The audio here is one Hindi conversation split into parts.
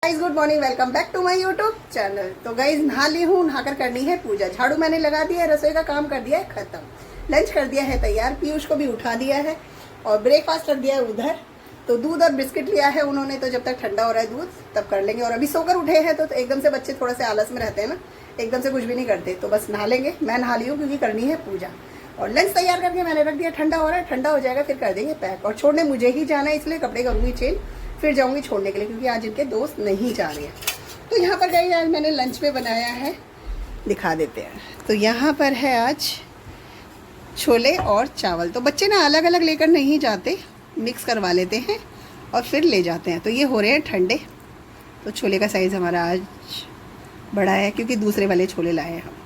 Guys good morning, welcome back to my YouTube channel. तो गाइज नहा ली हूँ, नहाकर करनी है पूजा। झाड़ू मैंने लगा दिया है, रसोई का काम कर दिया है खत्म, लंच कर दिया है तैयार, पीयूष को भी उठा दिया है और ब्रेकफास्ट रख दिया है उधर। तो दूध और बिस्किट लिया है उन्होंने, तो जब तक ठंडा हो रहा है दूध तब कर लेंगे। और अभी सोकर उठे हैं तो एकदम से बच्चे थोड़ा से आलस में रहते हैं ना, एकदम से कुछ भी नहीं करते। तो बस नहा लेंगे, मैं नहा ली हूँ क्योंकि करनी है पूजा। और लंच तैयार करके मैंने रख दिया, ठंडा हो रहा है, ठंडा हो जाएगा फिर कर देंगे पैक। और छोड़ने मुझे ही जाना है, इसलिए कपड़े करूँगी चेंज, फिर जाऊँगी छोड़ने के लिए, क्योंकि आज इनके दोस्त नहीं जा रहे हैं। तो यहाँ पर गई आज मैंने लंच में बनाया है, दिखा देते हैं। तो यहाँ पर है आज छोले और चावल। तो बच्चे ना अलग अलग लेकर नहीं जाते, मिक्स करवा लेते हैं और फिर ले जाते हैं। तो ये हो रहे हैं ठंडे। तो छोले का साइज़ हमारा आज बड़ा है क्योंकि दूसरे वाले छोले लाए हैं हम।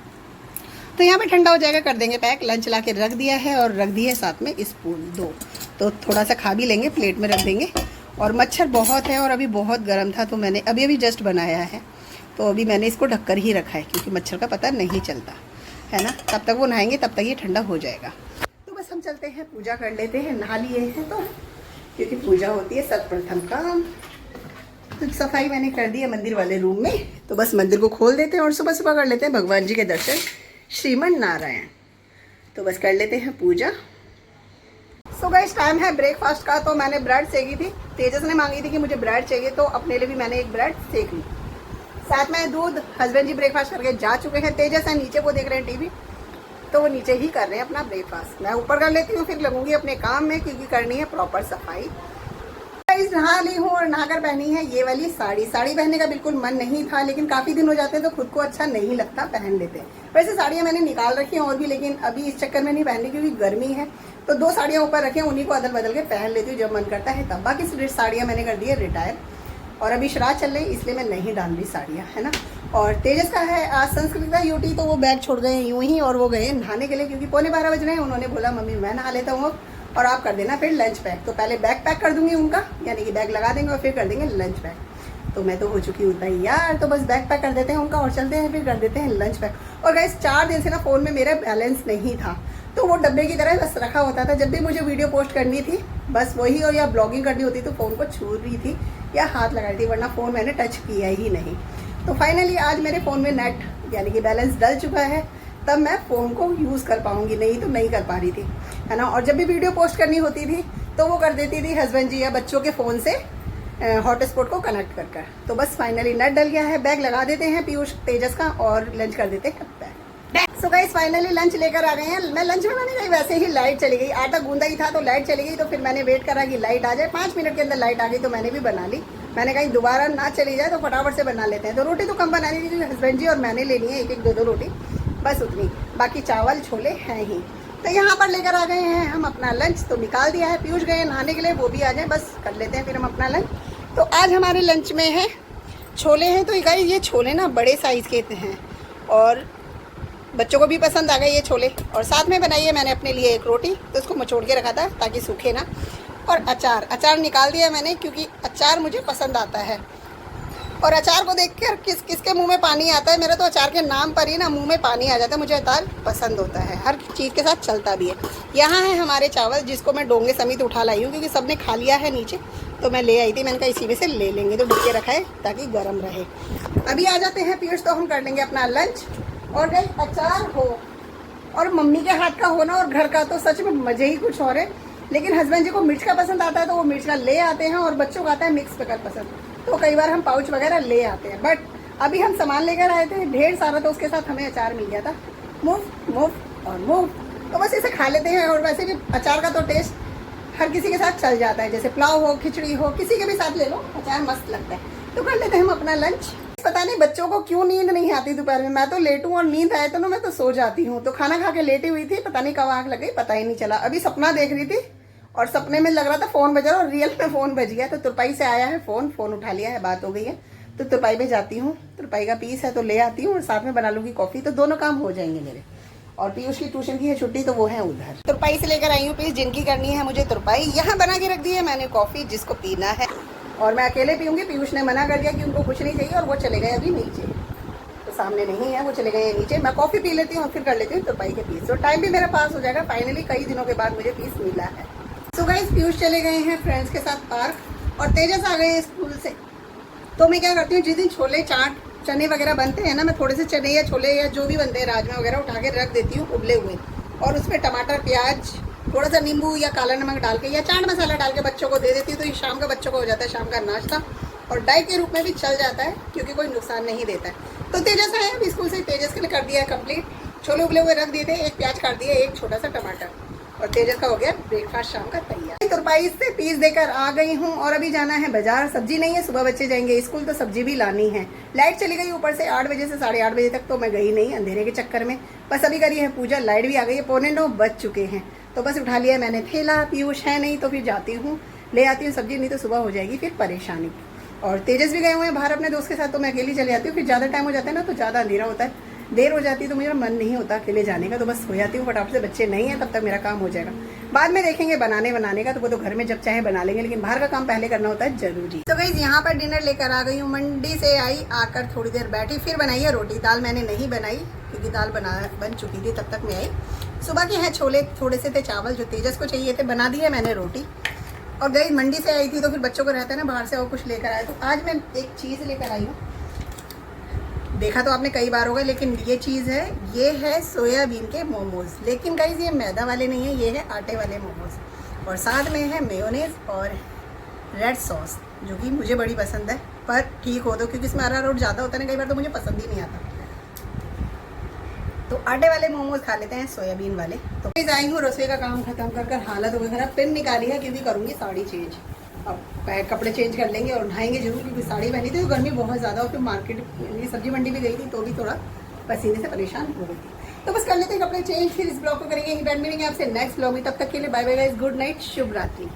तो यहाँ पे ठंडा हो जाएगा, कर देंगे पैक। लंच ला के रख दिया है और रख दी है साथ में स्पून 2। तो थोड़ा सा खा भी लेंगे, प्लेट में रख देंगे। और मच्छर बहुत है और अभी बहुत गर्म था, तो मैंने अभी जस्ट बनाया है, तो अभी मैंने इसको ढककर ही रखा है क्योंकि मच्छर का पता नहीं चलता है ना। तब तक वो नहाएंगे, तब तक ये ठंडा हो जाएगा। तो बस हम चलते हैं, पूजा कर लेते हैं। नहा लिए हैं तो, क्योंकि पूजा होती है सर्वप्रथम काम। तो सफाई मैंने कर दी है मंदिर वाले रूम में, तो बस मंदिर को खोल देते हैं और सुबह सुबह कर लेते हैं भगवान जी के दर्शन, श्रीमन नारायण। तो बस कर लेते हैं पूजा। सो गाइस टाइम है ब्रेकफास्ट का। तो मैंने ब्रेड सेकी थी, तेजस ने मांगी थी कि मुझे ब्रेड चाहिए, तो अपने लिए भी मैंने एक ब्रेड सेक ली। साथ में दूध। हस्बैंड जी ब्रेकफास्ट करके जा चुके हैं। तेजस है नीचे, वो देख रहे हैं टीवी, तो वो नीचे ही कर रहे हैं अपना ब्रेकफास्ट। मैं ऊपर कर लेती हूँ, फिर लगूंगी अपने काम में क्योंकि करनी है प्रॉपर सफाई। नहा ली हूँ और नहाकर पहनी है ये वाली साड़ी। साड़ी पहनने का बिल्कुल मन नहीं था, लेकिन काफ़ी दिन हो जाते हैं तो खुद को अच्छा नहीं लगता, पहन लेते हैं। वैसे साड़ियाँ मैंने निकाल रखी हैं और भी, लेकिन अभी इस चक्कर में नहीं पहन रही क्योंकि गर्मी है। तो 2 साड़ियाँ ऊपर रखी हैं, उन्हीं को अदल बदल के पहन लेती हूँ जब मन करता है तब। बाकी साड़ियाँ मैंने कर दी है रिटायर, और अभी श्राद्ध चल रही इसलिए मैं नहीं डाल रही साड़ियाँ, है ना। और तेजस का है आज संस्कृत का यूटी, तो वो बैग छोड़ गए यूं ही और वो गए नहाने के लिए क्योंकि 11:15 बज रहे हैं। उन्होंने बोला मम्मी मैं नहा लेता हूँ और आप कर देना फिर लंच पैक। तो पहले बैग पैक कर दूंगी उनका, यानी कि बैग लगा देंगे और फिर कर देंगे लंच पैक। तो मैं तो हो चुकी हूँ तैयार, तो बस बैग पैक कर देते हैं उनका और चलते हैं, फिर कर देते हैं लंच पैक। और गाइस 4 दिन से ना फ़ोन में मेरा बैलेंस नहीं था, तो वो डब्बे की तरह बस रखा होता था। जब भी मुझे वीडियो पोस्ट करनी थी बस वही, और या ब्लॉगिंग करनी होती तो फ़ोन को छू रही थी या हाथ लगा रही थी, वरना फ़ोन मैंने टच किया ही नहीं। तो फाइनली आज मेरे फ़ोन में नेट यानी कि बैलेंस डल चुका है, तब मैं फ़ोन को यूज़ कर पाऊँगी, नहीं तो नहीं कर पा रही थी, है ना। और जब भी वीडियो पोस्ट करनी होती थी तो वो कर देती थी हस्बैंड जी या बच्चों के फ़ोन से हॉटस्पॉट को कनेक्ट कर। तो बस फाइनली नेट डल गया है। बैग लगा देते हैं पीयूष तेजस का और लंच कर देते हैं pack. So guys finally lunch लेकर आ गए हैं। मैं लंच में मैंने कही वैसे ही लाइट चली गई, आटा गूंदा ही था तो लाइट चली गई, तो फिर मैंने वेट करा कि लाइट आ जाए। 5 मिनट के अंदर लाइट आ गई तो मैंने भी बना ली। मैंने कहा दोबारा ना चली जाए तो फटाफट से बना लेते हैं। तो रोटी तो कम बनानी थी क्योंकि हस्बैंड जी और मैंने लेनी है 1-1 2-2 रोटी, बस उतनी। बाकी चावल छोले हैं ही। तो यहाँ पर लेकर आ गए हैं हम अपना लंच, तो निकाल दिया है। पीयूष गए नहाने के लिए, वो भी आ जाए, बस कर लेते हैं फिर हम अपना लंच। तो आज हमारे लंच में है छोले हैं। तो गाइस ये छोले ना बड़े साइज़ के हैं और बच्चों को भी पसंद आ गए ये छोले। और साथ में बनाई है मैंने अपने लिए एक रोटी, तो उसको मचोड़ के रखा था ताकि सूखे ना। और अचार निकाल दिया मैंने क्योंकि अचार मुझे पसंद आता है। और अचार को देखकर किसके मुंह में पानी आता है। मेरा तो अचार के नाम पर ही ना मुंह में पानी आ जाता है। मुझे अचार पसंद होता है, हर चीज़ के साथ चलता भी है। यहाँ है हमारे चावल, जिसको मैं डोंगे समेत उठा लाई हूँ क्योंकि सबने खा लिया है नीचे, तो मैं ले आई थी। मैंने कहा इसी में से ले लेंगे, तो ढक के रखा है ताकि गर्म रहे। अभी आ जाते हैं पीयूष, तो हम कर लेंगे अपना लंच। और गई अचार हो और मम्मी के हाथ का हो ना और घर का, तो सच में मज़े ही कुछ और है। लेकिन हस्बैंड जी को मिर्च का पसंद आता है तो वो मिर्च का ले आते हैं, और बच्चों को आता है मिक्स पिकल पसंद, तो कई बार हम पाउच वगैरह ले आते हैं। बट अभी हम सामान लेकर आए थे ढेर सारा, तो उसके साथ हमें अचार मिल गया था मुफ्त और मुफ्त, तो बस इसे खा लेते हैं। और वैसे भी अचार का तो टेस्ट हर किसी के साथ चल जाता है, जैसे पुलाव हो, खिचड़ी हो, किसी के भी साथ ले लो, अचार मस्त लगता है। तो कर लेते हैं हम अपना लंच। पता नहीं बच्चों को क्यों नींद नहीं आती दोपहर में। मैं तो लेटूं और नींद आए तो ना मैं तो सो जाती हूँ। तो खाना खा के लेटी हुई थी, पता नहीं कब आँख लग गई, पता ही नहीं चला। अभी सपना देख रही थी और सपने में लग रहा था फ़ोन बज रहा और रियल में फ़ोन बज गया। तो तुरपाई से आया है फ़ोन उठा लिया है, बात हो गई है। तो तुरपाई में जाती हूँ, तुरपाई का पीस है तो ले आती हूँ और साथ में बना लूँगी कॉफ़ी, तो दोनों काम हो जाएंगे मेरे। और पीयूष की ट्यूशन की है छुट्टी, तो वो है उधर। तुरपाई से लेकर आई हूँ पीस, जिनकी करनी है मुझे तुरपाई। यहाँ बना के रख दी है मैंने कॉफ़ी, जिसको पीना है, और मैं अकेले पीऊँगी। पीयूष ने मना कर दिया कि उनको कुछ नहीं चाहिए और वो चले गए अभी नीचे, तो सामने नहीं है, वो चले गए नीचे। मैं कॉफ़ी पी लेती हूँ और फिर कर लेती हूँ तुरपाई के पीस, तो टाइम भी मेरा पास हो जाएगा। फाइनली कई दिनों के बाद मुझे पीस मिला है। सो गाइस पीयूष चले गए हैं फ्रेंड्स के साथ पार्क, और तेजस आ गए स्कूल से। तो मैं क्या करती हूँ, जिस दिन छोले चाट चने वगैरह बनते हैं ना, मैं थोड़े से चने या छोले या जो भी बनते हैं राजमा वगैरह उठा के रख देती हूँ उबले हुए, और उसमें टमाटर प्याज थोड़ा सा नींबू या काला नमक डाल के या चाट मसाला डाल के बच्चों को दे देती हूँ। तो ये शाम का बच्चों को हो जाता है शाम का नाश्ता, और डाइट के रूप में भी चल जाता है क्योंकि कोई नुकसान नहीं देता है। तो तेजस है अभी स्कूल से, तेजस के लिए कर दिया है कंप्लीट। छोले उबले हुए रख दिए थे, एक प्याज काट दिया, एक छोटा सा टमाटर, और तेजस का हो गया ब्रेकफास्ट शाम का तैयार। तुरपाई से पीस देकर आ गई हूँ और अभी जाना है बाजार। सब्जी नहीं है, सुबह बच्चे जाएंगे स्कूल तो सब्जी भी लानी है। लाइट चली गई ऊपर से 8 बजे से 8:30 बजे तक, तो मैं गई नहीं अंधेरे के चक्कर में। बस अभी करी है पूजा, लाइट भी आ गई है, 8:45 बज चुके हैं। तो बस उठा लिया मैंने थैला, पीयूष है नहीं तो फिर जाती हूँ ले आती हूँ सब्जी, नहीं तो सुबह हो जाएगी फिर परेशानी। और तेजस भी गए हुए हैं बाहर अपने दोस्त के साथ, तो मैं अकेली चली जाती हूँ। फिर ज़्यादा टाइम हो जाता है ना तो ज़्यादा अंधेरा होता है, देर हो जाती है, तो मेरा मन नहीं होता अकेले जाने का, तो बस हो जाती हूँ फटाफट से। बच्चे नहीं है तब तक मेरा काम हो जाएगा, बाद में देखेंगे बनाने का, तो वो तो घर में जब चाहे बना लेंगे, लेकिन बाहर का काम पहले करना होता है जरूरी। तो गाइस यहाँ पर डिनर लेकर आ गई हूँ, मंडी से आई, आकर थोड़ी देर बैठी, फिर बनाई है रोटी। दाल मैंने नहीं बनाई क्योंकि दाल बन चुकी थी तब तक मैं आई। सुबह के हैं छोले थोड़े से थे, चावल जो तेजस को चाहिए थे बना दिए मैंने रोटी। और गई मंडी से आई थी तो फिर बच्चों को रहता है ना बाहर से और कुछ लेकर आए, तो आज मैं एक चीज़ लेकर आई हूँ। देखा तो आपने कई बार होगा, लेकिन ये चीज़ है, ये है सोयाबीन के मोमोज। लेकिन गाइस ये मैदा वाले नहीं है, ये है आटे वाले मोमोज, और साथ में है मेयोनेज और रेड सॉस, जो कि मुझे बड़ी पसंद है। पर ठीक हो तो, क्योंकि इसमें अरारोट ज़्यादा होता है ना कई बार, तो मुझे पसंद ही नहीं आता। तो आटे वाले मोमोज खा लेते हैं, सोयाबीन वाले। तो प्लीज़ आई हूँ रसोई का काम खत्म कर हालत हो गई खराब। पिन निकाली है क्योंकि करूँगी साड़ी चेंज, अब कपड़े चेंज कर लेंगे और नहाएंगे जरूर, क्योंकि साड़ी पहनी थी तो गर्मी बहुत ज़्यादा, और फिर मार्केट सब्जी मंडी भी गई थी तो भी थोड़ा पसीने से परेशान हो गई थी। तो बस कर लेते हैं कपड़े चेंज, फिर इस ब्लॉग को करेंगे। बैड मिलेंगे आपसे नेक्स्ट ब्लॉग में, तब तक के लिए bye bye guys, good night, शुभ रात्रि।